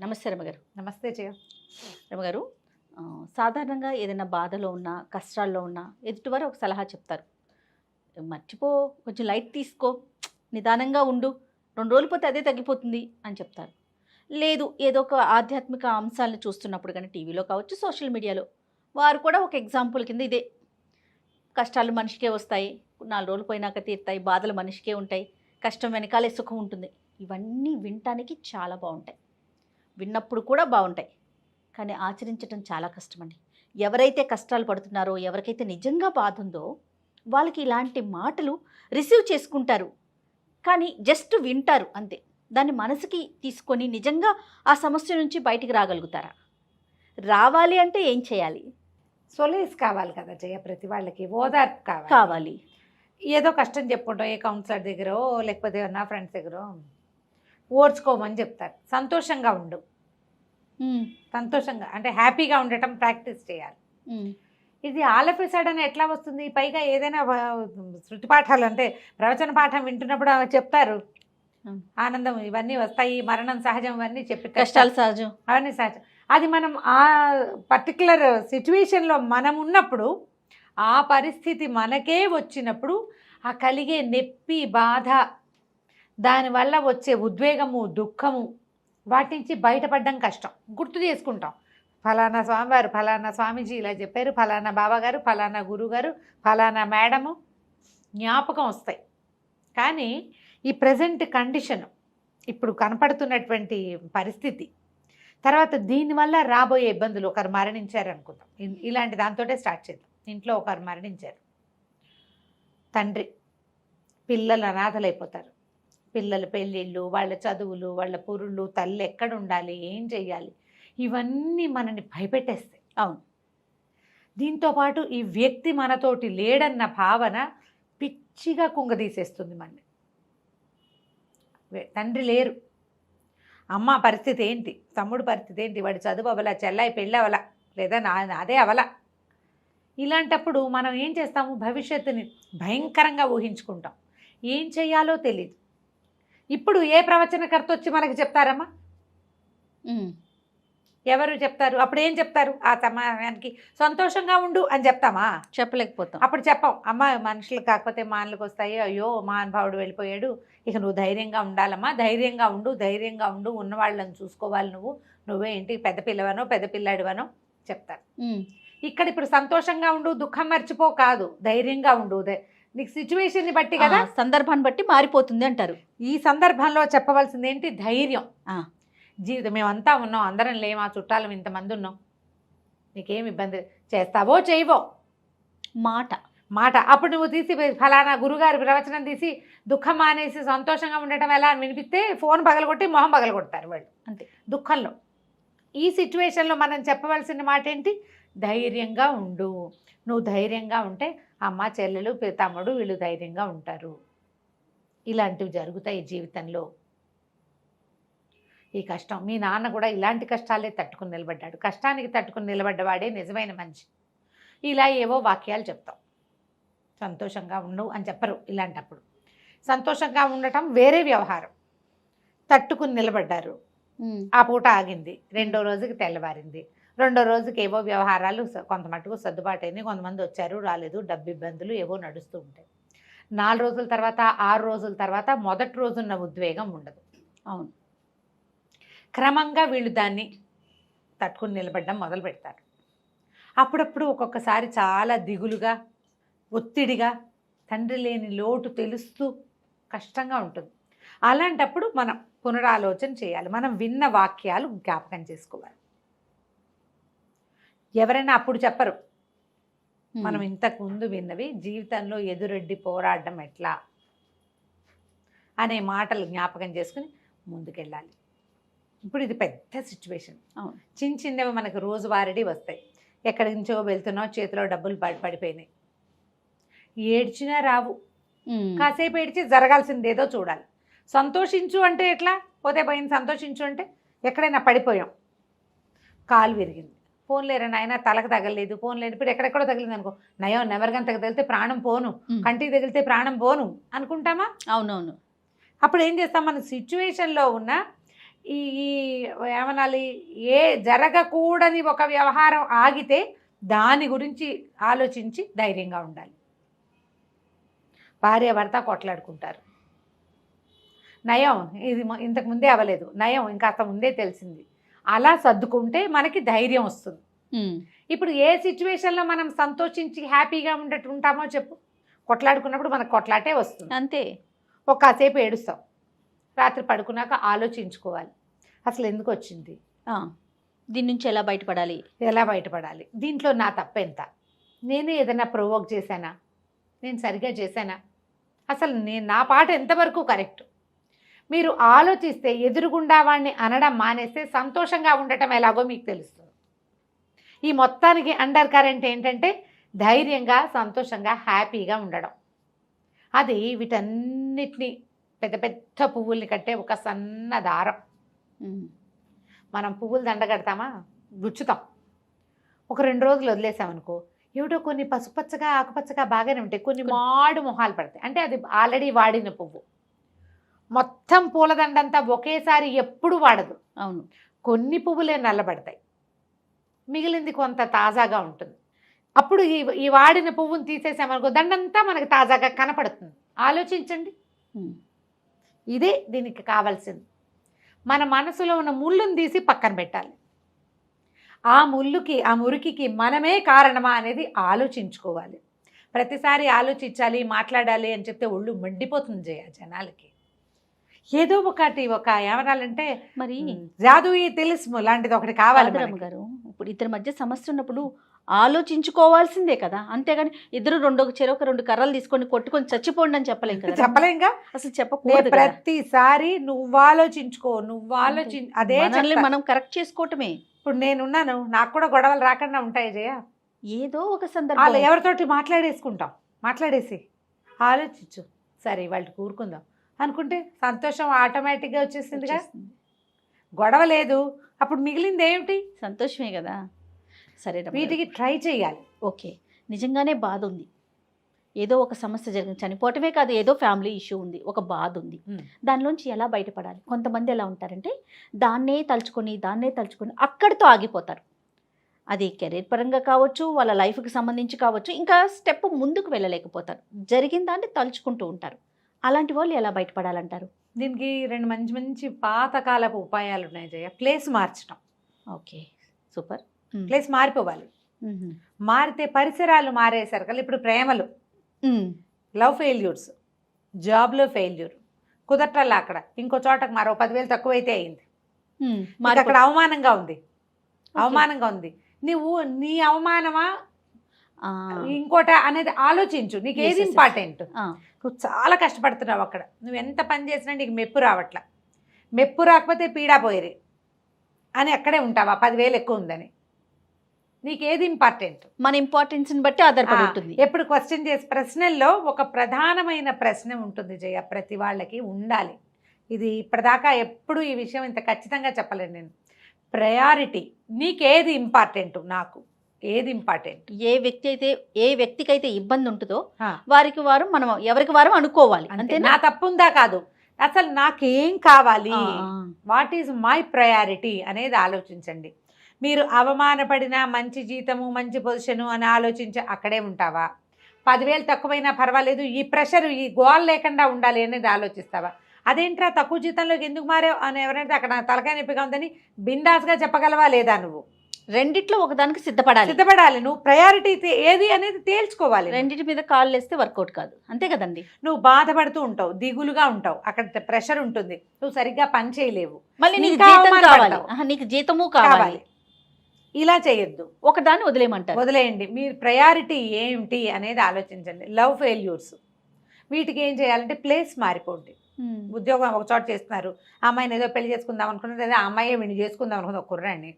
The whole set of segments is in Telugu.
నమస్తే రమగారు. నమస్తే జయ. రమగారు, సాధారణంగా ఏదైనా బాధలో ఉన్నా, కష్టాల్లో ఉన్నా ఎదుటివారు ఒక సలహా చెప్తారు. మర్చిపో, కొంచెం లైట్ తీసుకో, నిదానంగా ఉండు, 2 రోజులు పోతే అదే తగ్గిపోతుంది అని చెప్తారు. లేదు, ఏదో ఒక ఆధ్యాత్మిక అంశాలను చూస్తున్నప్పుడు కానీ టీవీలో కావచ్చు, సోషల్ మీడియాలో వారు కూడా ఒక ఎగ్జాంపుల్ కింద ఇదే, కష్టాలు మనిషికే వస్తాయి, 4 రోజులు పోయినాక తీరుతాయి, బాధలు మనిషికే ఉంటాయి, కష్టం వెనకాలే సుఖం ఉంటుంది. ఇవన్నీ వినటానికి చాలా బాగుంటాయి, విన్నప్పుడు కూడా బాగుంటాయి, కానీ ఆచరించడం చాలా కష్టమండి. ఎవరైతే కష్టాలు పడుతున్నారో, ఎవరికైతే నిజంగా బాధ ఉందో వాళ్ళకి ఇలాంటి మాటలు రిసీవ్ చేసుకుంటారు, కానీ జస్ట్ వింటారు అంతే. దాన్ని మనసుకి తీసుకొని నిజంగా ఆ సమస్య నుంచి బయటికి రాగలుగుతారా? రావాలి అంటే ఏం చేయాలి? సొలేస్ కావాలి కదా జయ, ప్రతి వాళ్ళకి ఓదార్పు కావాలి. ఏదో కష్టం చెప్పుకుంటాం, ఏ కౌన్సిలర్ దగ్గర లేకపోతే నా ఫ్రెండ్స్ దగ్గర ఓర్చుకోమని చెప్తారు. సంతోషంగా ఉండు, సంతోషంగా అంటే హ్యాపీగా ఉండటం ప్రాక్టీస్ చేయాలి. ఇది ఆల్ ఆఫ్ ఎ సడన్ ఎట్లా వస్తుంది? పైగా ఏదైనా శృతి పాఠాలు అంటే ప్రవచన పాఠం వింటున్నప్పుడు చెప్తారు ఆనందం ఇవన్నీ వస్తాయి, మరణం సహజం, ఇవన్నీ చెప్పి కష్టాలు సహజం, అవన్నీ సహజం. అది మనం ఆ పర్టికులర్ సిచ్యువేషన్లో మనం ఉన్నప్పుడు, ఆ పరిస్థితి మనకే వచ్చినప్పుడు ఆ కలిగే నొప్పి, బాధ, దానివల్ల వచ్చే ఉద్వేగము, దుఃఖము, వాటి నుంచి బయటపడడం కష్టం. గుర్తు చేసుకుంటాం, ఫలానా స్వామివారు, ఫలానా స్వామీజీ ఇలా చెప్పారు, ఫలానా బాబాగారు, ఫలానా గురుగారు, ఫలానా మేడము, జ్ఞాపకం వస్తాయి. కానీ ఈ ప్రజెంట్ కండిషన్, ఇప్పుడు కనపడుతున్నటువంటి పరిస్థితి, తర్వాత దీనివల్ల రాబోయే ఇబ్బందులు, ఒకరు మరణించారు అనుకుందాం, ఇలాంటి దాంతోటే స్టార్ట్ చేద్దాం. ఇంట్లో ఒకరు మరణించారు, తండ్రి, పిల్లలు అనాథలైపోతారు, పిల్లల పెళ్ళిళ్ళు, వాళ్ళ చదువులు, వాళ్ళ పురుళ్ళు, తల్లి ఎక్కడ ఉండాలి, ఏం చెయ్యాలి, ఇవన్నీ మనని భయపెట్టేస్తాయి. అవును. దీంతోపాటు ఈ వ్యక్తి మనతోటి లేడన్న భావన పిచ్చిగా కుంగదీసేస్తుంది మనని. తండ్రి లేరు, అమ్మ పరిస్థితి ఏంటి, తమ్ముడు పరిస్థితి ఏంటి, వాడి చదువు అవలా, చెల్లాయి పెళ్ళి అవలా, లేదా అదే అవలా. ఇలాంటప్పుడు మనం ఏం చేస్తాము? భవిష్యత్తుని భయంకరంగా ఊహించుకుంటాం, ఏం చెయ్యాలో తెలియదు. ఇప్పుడు ఏ ప్రవచనకర్త వచ్చి మనకి చెప్తారమ్మా? ఎవరు చెప్తారు? అప్పుడు ఏం చెప్తారు? ఆ సమయానికి సంతోషంగా ఉండు అని చెప్తామా? చెప్పలేకపోతాం. అప్పుడు చెప్పాం, అమ్మ మనుషులు కాకపోతే మానలకు వస్తాయి, అయ్యో మహానుభావుడు వెళ్ళిపోయాడు, ఇక నువ్వు ధైర్యంగా ఉండాలమ్మా, ధైర్యంగా ఉండు, ధైర్యంగా ఉండు, ఉన్నవాళ్ళని చూసుకోవాలి, నువ్వే ఇంటికి పెద్ద పిల్లవనో పెద్ద పిల్లాడివనో చెప్తారు. ఇక్కడ ఇప్పుడు సంతోషంగా ఉండు, దుఃఖం మర్చిపో కాదు, ధైర్యంగా ఉండు, నీకు సిచ్యువేషన్ని బట్టి కదా, సందర్భాన్ని బట్టి మారిపోతుంది అంటారు. ఈ సందర్భంలో చెప్పవలసింది ఏంటి? ధైర్యం. జీవితం మేమంతా ఉన్నాం, అందరం లేమా, చుట్టాలం ఇంతమంది ఉన్నాం, నీకేం ఇబ్బంది, చేస్తావో చేయవో, మాట. అప్పుడు నువ్వు తీసి ఫలానా గురుగారి ప్రవచనం తీసి దుఃఖం మానేసి సంతోషంగా ఉండటం ఎలా అని వినిపిస్తే ఫోన్ పగలగొట్టి మొహం పగలగొడతారు వాళ్ళు, అంతే దుఃఖంలో. ఈ సిచ్యువేషన్లో మనం చెప్పవలసిన మాట ఏంటి? ధైర్యంగా ఉండు. నువ్వు ధైర్యంగా ఉంటే అమ్మ, చెల్లెలు, తమ్ముడు వీళ్ళు ధైర్యంగా ఉంటారు. ఇలాంటివి జరుగుతాయి జీవితంలో. ఈ కష్టం, మీ నాన్న కూడా ఇలాంటి కష్టాలే తట్టుకుని నిలబడ్డాడు, కష్టానికి తట్టుకుని నిలబడ్డవాడే నిజమైన మనిషి. ఇలా ఏవో వాక్యాలు చెప్తాం. సంతోషంగా ఉండు అని చెప్పరు. ఇలాంటప్పుడు సంతోషంగా ఉండటం వేరే వ్యవహారం. తట్టుకుని నిలబడ్డారు, ఆ పూట ఆగింది, 2వ రోజుకి తెల్లవారింది, 2వ రోజుకి ఏవో వ్యవహారాలు కొంత మటుకు సర్దుబాటు అయింది, కొంతమంది వచ్చారు రాలేదు, డబ్బు ఇబ్బందులు ఏవో నడుస్తూ ఉంటాయి. 4 రోజుల తర్వాత, 6 రోజుల తర్వాత మొదటి రోజున్న ఉద్వేగం ఉండదు. అవును. క్రమంగా వీళ్ళు దాన్ని తట్టుకుని నిలబడడం మొదలు పెడతారు. అప్పుడప్పుడు ఒక్కొక్కసారి చాలా దిగులుగా, ఒత్తిడిగా, తండ్రి లేని లోటు తెలుస్తూ కష్టంగా ఉంటుంది. అలాంటప్పుడు మనం పునరాలోచన చేయాలి, మనం విన్న వాక్యాలు జ్ఞాపకం చేసుకోవాలి. ఎవరైనా అప్పుడు చెప్పరు, మనం ఇంతకు ముందు విన్నవి, జీవితంలో ఎదురెడ్డి పోరాడడం ఎట్లా అనే మాటలు జ్ఞాపకం చేసుకుని ముందుకెళ్ళాలి. ఇప్పుడు ఇది పెద్ద సిచ్యువేషన్. చిన్నవి మనకు రోజువారీ వస్తాయి, ఎక్కడి నుంచో వెళ్తున్నావు, చేతిలో డబ్బులు పడిపోయినాయి, ఏడ్చినా రావు, కాసేపు ఏడ్చి జరగాల్సిందేదో చూడాలి. సంతోషించు అంటే ఎట్లా? పోతే పోయింది, సంతోషించు అంటే ఎక్కడైనా పడిపోయాం, కాలు విరిగింది, ఫోన్ లేరా నాయన, తలకు తగలేదు, ఫోన్ లేదు, ఇప్పుడు ఎక్కడెక్కడో తగిలింది అనుకో, నయో నెమరగంతకు తగిలితే ప్రాణం పోను, కంటికి తగిలితే ప్రాణం పోను అనుకుంటామా? అవునవును. అప్పుడు ఏం చేస్తాం? మన సిచ్యువేషన్లో ఉన్న ఈ ఏమనాలి, ఏ జరగకూడని ఒక వ్యవహారం ఆగితే దాని గురించి ఆలోచించి ధైర్యంగా ఉండాలి. భార్య భర్త కొట్లాడుకుంటారు, నయం ఇది ఇంతకు ముందే అవ్వలేదు, నయం ఇంకాస్త ముందే తెలిసింది, అలా సర్దుకుంటే మనకి ధైర్యం వస్తుంది. ఇప్పుడు ఏ సిచ్యువేషన్లో మనం సంతోషించి హ్యాపీగా ఉంటామో చెప్పు. కొట్లాడుకున్నప్పుడు మనకు కొట్లాటే వస్తుంది, అంతే. ఒక కాసేపు ఏడుస్తాం, రాత్రి పడుకున్నాక ఆలోచించుకోవాలి అసలు ఎందుకు వచ్చింది, దీని నుంచి ఎలా బయటపడాలి, దీంట్లో నా తప్పెంత, నేనే ఏదైనా ప్రొవోక్ చేశానా, నేను సరిగా చేశానా, అసలు నా పాట ఎంతవరకు కరెక్ట్. మీరు ఆలోచిస్తే ఎదురుగుండా వాడిని అనడం మానేస్తే సంతోషంగా ఉండటం ఎలాగో మీకు తెలుస్తుంది. ఈ మొత్తానికి అండర్ కరెంట్ ఏంటంటే ధైర్యంగా, సంతోషంగా, హ్యాపీగా ఉండడం. అది వీటన్నిటినీ పెద్ద పెద్ద పువ్వుల్ని కట్టే ఒక సన్న దారం. మనం పువ్వులు దండ కడతామా, గుచ్చుతాం, ఒక 2 రోజులు వదిలేసామనుకో ఏమిటో కొన్ని పసుపచ్చగా ఆకుపచ్చగా బాగానే ఉంటాయి, కొన్ని మాడు మొహాలు పడతాయి, అంటే అది ఆల్రెడీ వాడిన పువ్వు. మొత్తం పూలదండంతా ఒకేసారి ఎప్పుడు వాడదు. అవును, కొన్ని పువ్వులే నల్లబడతాయి, మిగిలింది కొంత తాజాగా ఉంటుంది. అప్పుడు ఈ వాడిన పువ్వుని తీసేసామనుకో దండంతా మనకి తాజాగా కనపడుతుంది. ఆలోచించండి, ఇదే దీనికి కావాల్సింది. మన మనసులో ఉన్న ముళ్ళుని తీసి పక్కన పెట్టాలి. ఆ మురికికి మనమే కారణమా అనేది ఆలోచించుకోవాలి. ప్రతిసారి ఆలోచించాలి, మాట్లాడాలి అని చెప్తే ఒళ్ళు మండిపోతుంది జనాలకి. ఏదో ఒకటి ఏమనాలంటే మరి జాదుయి తెలుసు లాంటిది ఒకటి కావాలి గారు. ఇప్పుడు ఇద్దరి మధ్య సమస్య ఉన్నప్పుడు ఆలోచించుకోవాల్సిందే కదా, అంతేగాని ఇద్దరు ఒక 2 కర్రలు తీసుకొని కొట్టుకొని చచ్చిపోండి అని చెప్పలేంగా, అసలు చెప్పకూడదు. ప్రతిసారి నువ్వు ఆలోచించుకో, అదే మనం కరెక్ట్ చేసుకోవటమే. ఇప్పుడు నేనున్నాను, నాకు కూడా గొడవలు రాకుండా ఉంటాయి జయ. ఏదో ఒక సందర్భం ఎవరితోటి మాట్లాడేసి ఆలోచించు, సరే వాళ్ళకి కూరుకుందాం అనుకుంటే సంతోషం ఆటోమేటిక్గా వచ్చేసిందిగా. గొడవ లేదు, అప్పుడు మిగిలింది ఏమిటి, సంతోషమే కదా. సరే, వీటికి ట్రై చేయాలి. ఓకే, నిజంగానే బాధ ఉంది, ఏదో ఒక సమస్య జరిగింది, చనిపోవటమే కాదు, ఏదో ఫ్యామిలీ ఇష్యూ ఉంది, ఒక బాధ ఉంది, దానిలోంచి ఎలా బయటపడాలి? కొంతమంది ఎలా ఉంటారంటే దాన్నే తలుచుకొని అక్కడితో ఆగిపోతారు. అది కెరీర్ పరంగా కావచ్చు, వాళ్ళ లైఫ్కి సంబంధించి కావచ్చు, ఇంకా స్టెప్ ముందుకు వెళ్ళలేకపోతారు, జరిగిన దాన్ని తలుచుకుంటూ ఉంటారు. అలాంటి వాళ్ళు ఎలా బయటపడాలంటారు? దీనికి 2 మంచి పాతకాలపు ఉపాయాలు ఉన్నాయి జయ. ప్లేస్ మార్చడం. Okay, super. ప్లేస్ మారిపోవాలి. మారితే పరిసరాలు మారేసరికి ఇప్పుడు ప్రేమలు, లవ్ ఫెయిల్యూర్స్, జాబ్లో ఫెయిల్యూర్, కుదరట్లా, అక్కడ ఇంకో చోటకు మరో 10,000 తక్కువైతే అయింది, అక్కడ అవమానంగా ఉంది. నువ్వు నీ అవమానమా ఇంకోట అనేది ఆలోచించు. నీకు ఏది ఇంపార్టెంట్? నువ్వు చాలా కష్టపడుతున్నావు అక్కడ, నువ్వు ఎంత పని చేసినా నీకు మెప్పు రావట్లా, మెప్పు రాకపోతే పీడా పోయేది అని అక్కడే ఉంటావా 10,000 ఎక్కువ ఉందని? నీకేది ఇంపార్టెంట్? మన ఇంపార్టెన్స్ని బట్టి ఆధారపడి ఉంటుంది. ఎప్పుడు క్వశ్చన్ చేసి ప్రశ్నల్లో ఒక ప్రధానమైన ప్రశ్న ఉంటుంది జయ, ప్రతి వాళ్ళకి ఉండాలి. ఇది ఇప్పటిదాకా ఎప్పుడు ఈ విషయం ఇంత ఖచ్చితంగా చెప్పలేను నేను. ప్రయారిటీ, నీకేది ఇంపార్టెంట్? నాకు ఏది ఇంపార్టెంట్? ఏ వ్యక్తికైతే ఇబ్బంది ఉంటుందో వారికి వారు మనం ఎవరికి వారు అనుకోవాలి. అంతే. నా తప్పుందా కాదు, అసలు నాకేం కావాలి, వాట్ ఈజ్ మై ప్రయారిటీ అనేది ఆలోచించండి. మీరు అవమానపడినా మంచి జీతము మంచి పొజిషను అని ఆలోచించి అక్కడే ఉంటావా? 10,000 తక్కువైనా పర్వాలేదు, ఈ ప్రెషర్ ఈ గోల్ లేకుండా ఉండాలి అనేది ఆలోచిస్తావా? అదేంట్రా తక్కువ జీతంలోకి ఎందుకు మారావు అని ఎవరైతే అక్కడ తలకాయ నొప్పిగా ఉందని బిందాస్గా చెప్పగలవా లేదా? నువ్వు రెండిట్లో ఒకదానికి సిద్ధపడాలి. నువ్వు ప్రయారిటీ ఏది అనేది తేల్చుకోవాలి. రెండింటి మీద కాళ్ళు వేస్తే వర్కౌట్ కాదు, అంతే కదండి. నువ్వు బాధపడుతూ ఉంటావు, దిగులుగా ఉంటావు, అక్కడ ప్రెషర్ ఉంటుంది, నువ్వు సరిగ్గా పని చేయలేవు, మళ్ళీ నీకు జీతము కావాలి. ఇలా చేయొద్దు, ఒకదాన్ని వదిలేయండి. మీరు ప్రయారిటీ ఏమిటి అనేది ఆలోచించండి. లవ్ ఫెయిల్యూర్స్, వీటికి ఏం చేయాలంటే ప్లేస్ మారిపోండి. ఉద్యోగం ఒక చోట చేస్తున్నారు, ఆ అమ్మాయిని ఏదో పెళ్లి చేసుకుందాం అనుకున్నది, అదే ఆ అమ్మాయి వీడిని చేసుకుందాం అనుకున్నది, ఒక కుర్రాన్ని,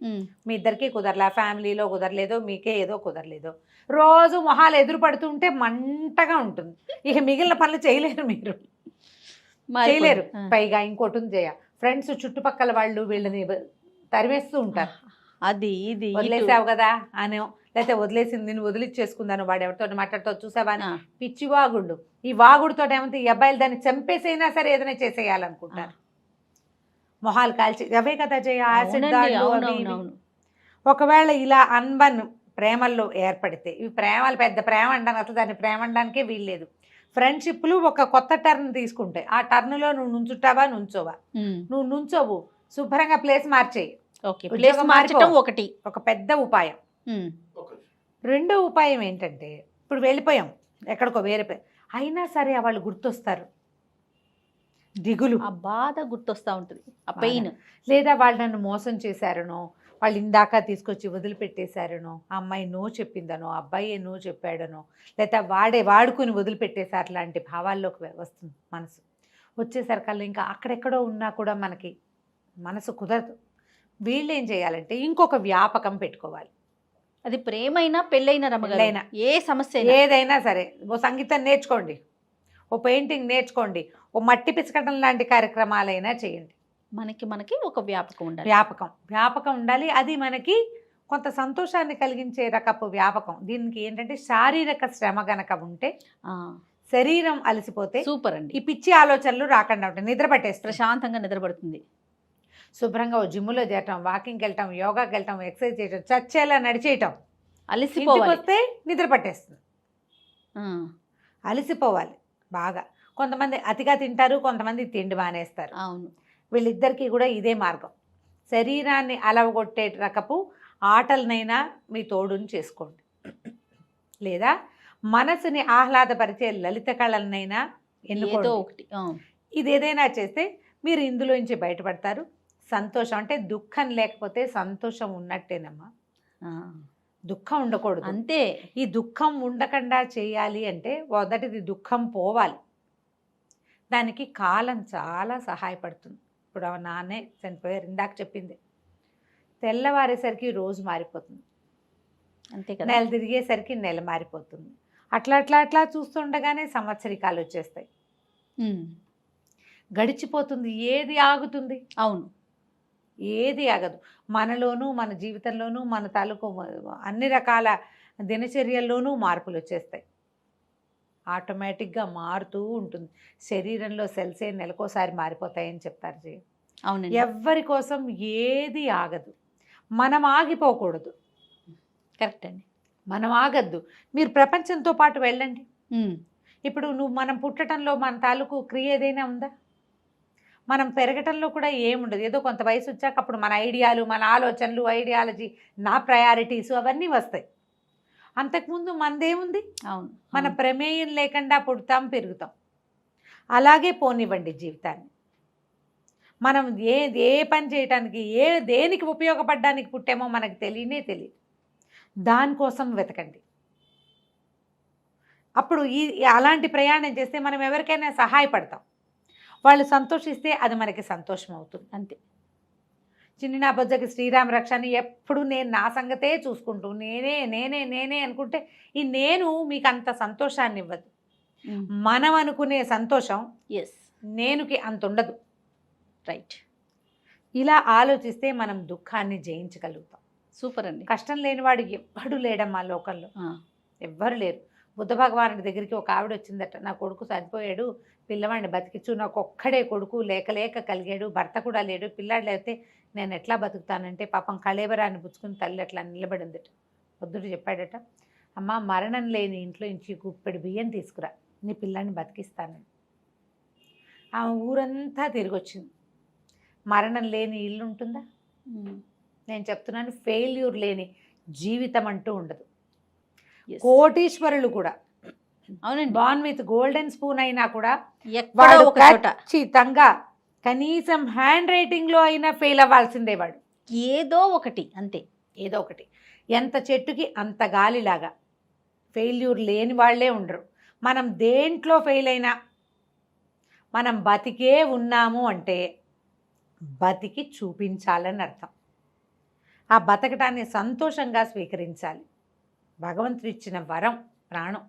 మీ ఇద్దరికీ కుదరలా, ఫ్యామిలీలో కుదరలేదు, మీకే ఏదో కుదరలేదు, రోజు మొహాలు ఎదురు పడుతుంటే మంటగా ఉంటుంది. ఇక మిగిలిన పనులు చేయలేరు, మీరు చేయలేరు. పైగా ఇంకోటి ఉంది జయ, ఫ్రెండ్స్ చుట్టుపక్కల వాళ్ళు వీళ్ళని తరివేస్తూ ఉంటారు. అది ఇది వదిలేసావు కదా అనో, లేకపోతే వదిలేసింది నేను వదిలిచ్చేసుకుందాను, వాడు ఎవరితో మాట్లాడుతూ చూసావా అని పిచ్చి వాగుడు. ఈ వాగుడుతో ఏమంటే ఈ అబ్బాయిలు దాన్ని చంపేసైనా సరే ఏదైనా చేసేయాలనుకుంటారు. మొహాలు కాల్చి అవే కదా జయ యాసిడ్ అవునండి, దాడులు అవి ఇవి. అవునవునవును. ఒకవేళ ఇలా అన్బన్ ప్రేమల్లో ఏర్పడితే, ఇవి ప్రేమలు పెద్ద ప్రేమ అంటాను, అసలు దాన్ని ప్రేమ అనడానికే వీల్లేదు. ఫ్రెండ్షిప్లు ఒక కొత్త టర్న్ తీసుకుంటాయి. ఆ టర్న్లో నువ్వు నుంచుంటావా నుంచోవా, నువ్వు నుంచోవు శుభ్రంగా ప్లేస్ మార్చేయి. ఓకే, ప్లేస్ ఉద్యోగం మార్చడం మారిపో. ఒకటి. ఒక పెద్ద ఉపాయం. ఉమ్. రెండో ఉపాయం ఏంటంటే, ఇప్పుడు వెళ్ళిపోయాం ఎక్కడికో వేరే అయినా సరే వాళ్ళు గుర్తొస్తారు. దిగులు, ఆ బాధ గుర్తొస్తా ఉంటుంది, ఆ పెయిన్. లేదా వాళ్ళు నన్ను మోసం చేశారనో, వాళ్ళు ఇందాక తీసుకొచ్చి వదిలిపెట్టేశారనో, ఆ అమ్మాయి నో చెప్పిందనో, ఆ అబ్బాయి నో చెప్పాడనో, లేదా వాడుకుని వదిలిపెట్టేశారు లాంటి భావాల్లోకి వస్తుంది మనసు. వచ్చేసరికల్లా ఇంకా అక్కడెక్కడో ఉన్నా కూడా మనకి మనసు కుదరదు. వీళ్ళు ఏం చేయాలంటే ఇంకొక వ్యాపకం పెట్టుకోవాలి. అది ప్రేమైనా పెళ్ళైనా రమగారు, పెళ్ళైనా. ఏ సమస్య అయినా. ఏదైనా సరే, ఓ సంగీతం నేర్చుకోండి, ఓ పెయింటింగ్ నేర్చుకోండి, ఓ మట్టి పిసకటం లాంటి కార్యక్రమాలైనా చేయండి. మనకి ఒక వ్యాపకం ఉండాలి. వ్యాపకం ఉండాలి. అది మనకి కొంత సంతోషాన్ని కలిగించే రకపు వ్యాపకం. దీనికి ఏంటంటే శారీరక శ్రమ గనక ఉంటే, శరీరం అలసిపోతే సూపర్ అండి, ఈ పిచ్చి ఆలోచనలు రాకుండా ఉంటాయి, నిద్ర పట్టేస్తుంది, ప్రశాంతంగా నిద్రపడుతుంది. శుభ్రంగా ఓ జిమ్లో చేరటం, వాకింగ్కి వెళ్ళటం, యోగాకి వెళ్ళటం, ఎక్సర్సైజ్ చేయటం, చచ్చేలా నడిచేయటం, అలసిపోవాలి. వస్తే నిద్ర పట్టేస్తుంది. అలసిపోవాలి బాగా. కొంతమంది అతిగా తింటారు, కొంతమంది తిండి మానేస్తారు. అవును, వీళ్ళిద్దరికీ కూడా ఇదే మార్గం. శరీరాన్ని అలవగొట్టే రకపు ఆటలనైనా మీ తోడుని చేసుకోండి, లేదా మనసుని ఆహ్లాదపరిచే లలిత కళలనైనా ఎన్నుకోండి. ఏదో ఒకటి. ఇది ఏదైనా చేస్తే మీరు ఇందులోంచి బయటపడతారు. సంతోషం అంటే దుఃఖం లేకపోతే సంతోషం ఉన్నట్టేనమ్మా. దుఃఖం ఉండకూడదు, అంతే. ఈ దుఃఖం ఉండకుండా చేయాలి అంటే మొదటిది దుఃఖం పోవాలి. దానికి కాలం చాలా సహాయపడుతుంది. ఇప్పుడు నాన్నే చనిపోయారు, ఇందాక చెప్పింది, తెల్లవారేసరికి రోజు మారిపోతుంది, అంతే కదా. నెల తిరిగేసరికి నెల మారిపోతుంది. అట్లా అట్లా అట్లా చూస్తుండగానే సంవత్సరికాలు వచ్చేస్తాయి, గడిచిపోతుంది. ఏది ఆగుతుంది? అవును, ఏది ఆగదు. మనలోనూ, మన జీవితంలోనూ, మన తాలూకు అన్ని రకాల దినచర్యల్లోనూ మార్పులు వచ్చేస్తాయి. ఆటోమేటిక్గా మారుతూ ఉంటుంది. శరీరంలో సెల్సే నెలకోసారి మారిపోతాయని చెప్తారు జీ. అవునండి. ఎవ్వరి కోసం ఏది ఆగదు, మనం ఆగిపోకూడదు. కరెక్ట్ అండి, మనం ఆగద్దు. మీరు ప్రపంచంతో పాటు వెళ్ళండి. ఇప్పుడు మనం పుట్టడంలో మన తాలూకు క్రియ ఏదైనా ఉందా? మనం పెరగటంలో కూడా ఏముండదు. ఏదో కొంత వయసు వచ్చాక అప్పుడు మన ఐడియాలు, మన ఆలోచనలు, ఐడియాలజీ, నా ప్రయారిటీస్ అవన్నీ వస్తాయి. అంతకుముందు మనదేముంది? అవును, మన ప్రమేయం లేకుండా పుడతాం, పెరుగుతాం. అలాగే పోనివ్వండి జీవితాన్ని. మనం ఏ పని చేయటానికి, దేనికి ఉపయోగపడడానికి పుట్టామో మనకు తెలియదు. దానికోసం వెతకండి. అప్పుడు అలాంటి ప్రయాణం చేస్తే మనం ఎవరికైనా సహాయపడతాం. వాళ్ళు సంతోషిస్తే అది మనకి సంతోషం అవుతుంది, అంతే. చిన్ని నా బొజ్జకి శ్రీరామ రక్ష అని ఎప్పుడు నేను నా సంగతే చూసుకుంటూ నేనే అనుకుంటే ఈ నేను మీకు అంత సంతోషాన్ని ఇవ్వదు. మనం అనుకునే సంతోషం నేనుకి అంత ఉండదు. రైట్. ఇలా ఆలోచిస్తే మనం దుఃఖాన్ని జయించగలుగుతాం. సూపర్ అండి. కష్టం లేనివాడు ఎవ్వడు లేడమ్మా లోకంలో, ఎవ్వరు లేరు. బుద్ధ భగవానుడి దగ్గరికి ఒక ఆవిడ వచ్చిందట, నా కొడుకు చనిపోయాడు, పిల్లవాడిని బతికించు, నాకు ఒక్కడే కొడుకు, లేక కలిగాడు, భర్త కూడా లేడు, పిల్లాడు లేకపోతే నేను ఎట్లా బతుకుతానంటే పాపం కళేబరాన్ని పుచ్చుకుని తల్లి అట్లా నిలబడిందట. బుద్ధుడు చెప్పాడట, అమ్మ మరణం లేని ఇంట్లో నుంచి గుప్పెడు బియ్యం తీసుకురా, నీ పిల్లాన్ని బతికిస్తానని. ఆమె ఊరంతా తిరిగి వచ్చింది. మరణం లేని ఇల్లు ఉంటుందా? నేను చెప్తున్నాను, ఫెయిల్యూర్ లేని జీవితం అంటూ ఉండదు. కోటీశ్వరులు కూడా, అవునండి, బాన్ విత్ గోల్డెన్ స్పూన్ అయినా కూడా వాడు ఖచ్చితంగా కనీసం హ్యాండ్ రైటింగ్లో అయినా ఫెయిల్ అవ్వాల్సిందే. వాడు ఏదో ఒకటి, అంతే, ఏదో ఒకటి. ఎంత చెట్టుకి అంత గాలిలాగా ఫెయిల్యూర్ లేని వాళ్ళే ఉండరు. మనం దేంట్లో ఫెయిల్ అయినా మనం బతికే ఉన్నాము అంటే బతికి చూపించాలని అర్థం. ఆ బతకటాన్ని సంతోషంగా స్వీకరించాలి. భగవంతుడు ఇచ్చిన వరం ప్రాణం.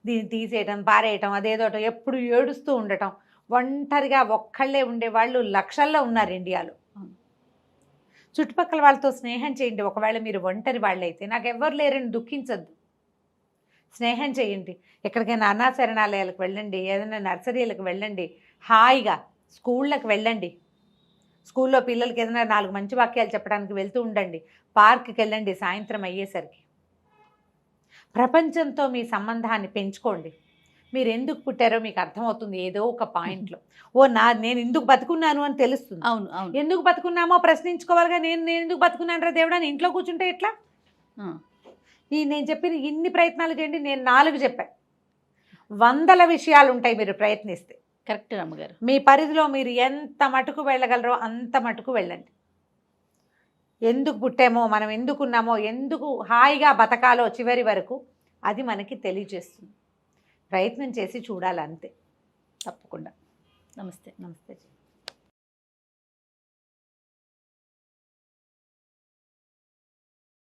దీన్ని తీసేయటం, పారేయటం, అదేదోటం, ఎప్పుడు ఏడుస్తూ ఉండటం, ఒంటరిగా ఒక్కళ్ళే ఉండేవాళ్ళు లక్షల్లో ఉన్నారు ఇండియాలో. చుట్టుపక్కల వాళ్ళతో స్నేహం చేయండి. ఒకవేళ మీరు ఒంటరి వాళ్ళైతే, నాకు ఎవ్వరు లేరని దుఃఖించద్దు, స్నేహం చేయండి. ఎక్కడికైనా అనాశరణాలయాలకు వెళ్ళండి, ఏదైనా నర్సరీలకు వెళ్ళండి, హాయిగా స్కూళ్ళకు వెళ్ళండి. స్కూల్లో పిల్లలకి ఏదైనా 4 మంచి వాక్యాలు చెప్పడానికి వెళ్తూ ఉండండి. పార్క్కి వెళ్ళండి సాయంత్రం అయ్యేసరికి. ప్రపంచంతో మీ సంబంధాన్ని పెంచుకోండి. మీరు ఎందుకు పుట్టారో మీకు అర్థమవుతుంది ఏదో ఒక పాయింట్లో. నేను ఎందుకు బతుకున్నాను అని తెలుస్తుంది. అవును అవును. ఎందుకు బతుకున్నామో ప్రశ్నించుకోవాలిగా. నేను ఎందుకు బతుకున్నాను రా దేవుడా అని ఇంట్లో కూర్చుంటే ఎట్లా? నేను చెప్పిన ఇన్ని ప్రయత్నాలు చేయండి. నేను 4 చెప్పాను. 100 విషయాలు ఉంటాయి మీరు ప్రయత్నిస్తే. కరెక్ట్ అమ్మగారు. మీ పరిధిలో మీరు ఎంత మటుకు వెళ్ళగలరో అంత మటుకు వెళ్ళండి. ఎందుకు పుట్టామో, మనం ఎందుకున్నామో, ఎందుకు హాయిగా బతకాలో చివరి వరకు అది మనకి తెలియజేస్తుంది. ప్రయత్నం చేసి చూడాలి అంతే. తప్పకుండా. నమస్తే. నమస్తే.